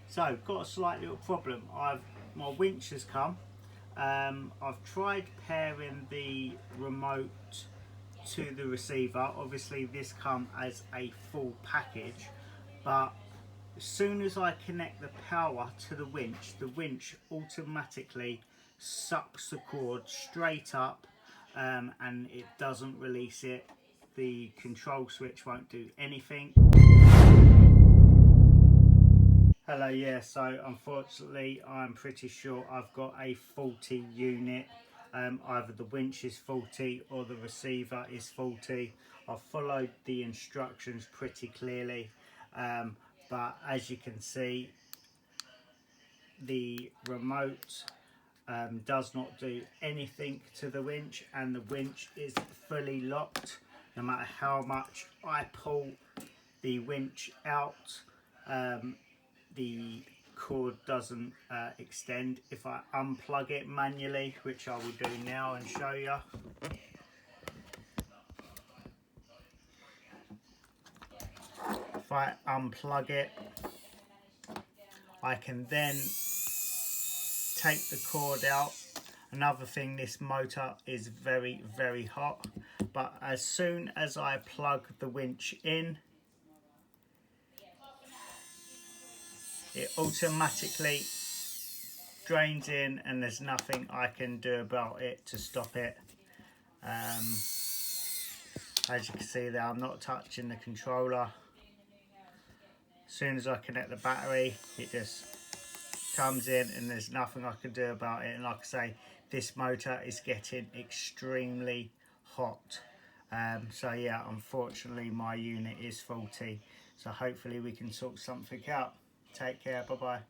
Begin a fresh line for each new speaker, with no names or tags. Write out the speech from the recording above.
So, got a slight little problem. My winch has come. I've tried pairing the remote to the receiver. Obviously this comes as a full package, but as soon as I connect the power to the winch automatically sucks the cord straight up, and it doesn't release it. The control switch won't do anything. Hello, yeah, so unfortunately I'm pretty sure I've got a faulty unit. Either the winch is faulty or the receiver is faulty. I've followed the instructions pretty clearly, but as you can see, the remote does not do anything to the winch, and the winch is fully locked. No matter how much I pull the winch out, the cord doesn't extend. If I unplug it manually, which I will do now and show you, if I unplug it, I can then take the cord out. Another thing, this motor is very hot, but as soon as I plug the winch in, it automatically drains in, and there's nothing I can do about it to stop it. As you can see there, I'm not touching the controller. As soon as I connect the battery, it just comes in, and there's nothing I can do about it. And like I say, this motor is getting extremely hot. So yeah, unfortunately my unit is faulty. So hopefully we can sort something out. Take care, bye bye.